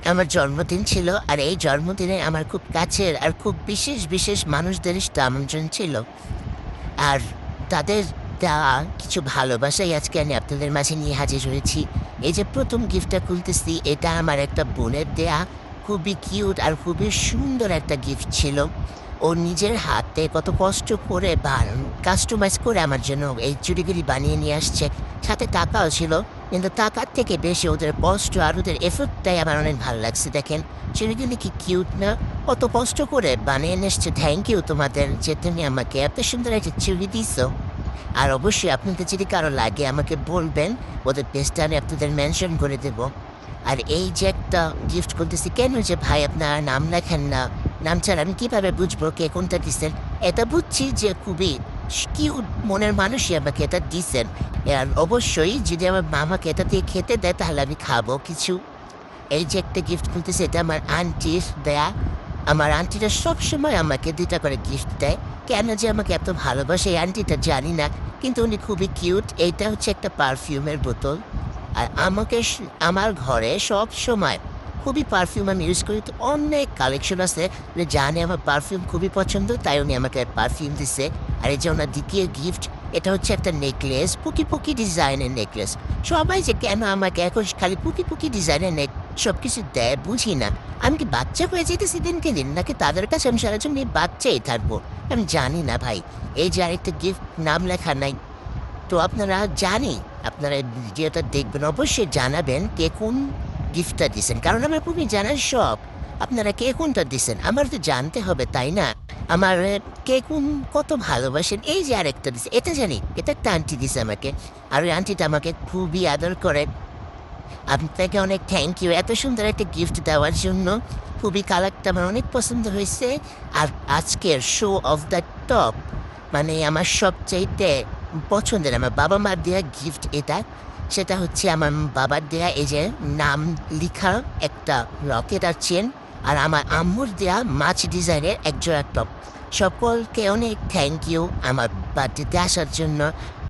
আমার জন্মদিন ছিল। আর এই জন্মদিনে আমার খুব কাছের আর খুব বিশেষ, বিশেষ মানুষদের আমন্ত্রণ ছিল। আর তাদের দেওয়া কিছু ভালোবাসাই আজকে আমি আপনাদের মাঝে নিয়ে হাজির হয়েছি। এই যে ১ম গিফটটা খুলতেছি, এটা আমার একটা বোনের দেয়া খুবই কিউট আর খুবই সুন্দর একটা গিফট ছিল। ও নিজের হাতে কত কষ্ট করে কাস্টমাইজ করে আমার জন্য এই চুড়িগুলি বানিয়ে নিয়ে আসছে। সাথে টাকাও ছিল। কিন্তু টাকার থেকে বেশি ওদের কষ্ট আর ওদের এফোর্টটাই আমার অনেক ভালো লাগছে। দেখেন চুড়িগুলি কি কিউট না? কত কষ্ট করে বানিয়ে নিয়ে এসছে। থ্যাংক ইউ তোমাদের যে তুমি আমাকে এত সুন্দর একটা চুড়ি দিছো। আর অবশ্যই আপনাদের যদি কারো লাগে আমাকে বলবেন, ওদের পেজটা আমি আপনাদের মেনশন করে দেব। আর এই যে একটা গিফট করতেছি, কেন যে ভাই আপনারা নাম লেখেন না? নাম ছাড়া আমি কীভাবে বুঝবো কে কোনটা দিছেন? এটা বুঝছি যে খুবই কিউট মনের মানুষই আমাকে এটা দিছেন। আর অবশ্যই যদি আমার মামাকে এটা দিয়ে খেতে দেয় তাহলে আমি খাবো কিছু। এই যে একটা গিফট খুলতেছি, এটা আমার আন্টির দেয়া। আমার আন্টিটা সবসময় আমাকে ২ টা করে গিফট দেয়। কেন যে আমাকে এত ভালোবাসে এই আন্টিটা জানি না। কিন্তু উনি খুবই কিউট। এইটা হচ্ছে একটা পারফিউমের বোতল। আর আমাকে আমার ঘরে সবসময় খুবই পারফিউম আমি ইউজ করি। তো অনেক কালেকশন আছে। উনি জানে আমার পারফিউম খুবই পছন্দ, তাই উনি আমাকে পারফিউম দিছে। আর এই যে ওনার দ্বিতীয় গিফট, এটা হচ্ছে একটা নেকলেস, পুকি ডিজাইনের নেকলেস। সবাই যে কেন আমাকে এখন খালি পুকি ডিজাইনের সবকিছু দেয় বুঝি না। আমি কি বাচ্চা হয়ে যেতেছি দিনকে দিন? নাকি তাদের কাছে আমি সারাজীবন এই বাচ্চাই থাকবো? আমি জানি না ভাই। এই যে আরেকটা গিফট নাম লেখা নাই। তো আপনারা জানি, আপনারা এই ভিডিওটা দেখবেন, অবশ্যই জানাবেন কে কোন গিফটটা দিছেন। কারণ আমার খুবই জানার শখ। আপনারা কে কোনটা দিছেন? আমার তো জানতে হবে, তাই না? আমার কে কোন কত ভালোবাসেন। এই যে আরেকটা দিছে, এটা জানি। এটা একটা আন্টি দিছে আমাকে। আর ওই আন্টিটা আমাকে খুবই আদর করে। আপনাকে অনেক থ্যাংক ইউ এত সুন্দর একটা গিফট দেওয়ার জন্য। খুবই কালারটা আমার অনেক পছন্দ হয়েছে। আর আজকের শো অফ দ্য টপ, মানে আমার সবচাইতে পছন্দের আমার বাবা-মার দেয়া গিফট এটা। সেটা হচ্ছে আমার বাবার দেয়া এই যে নাম লিখা একটা লকেট আর চেন। আর আমার আম্মুর দেয়া মাছ ডিজাইনের একজোড়া টপ। সকলকে অনেক থ্যাংক ইউ আমার বার্থডেতে আসার জন্য।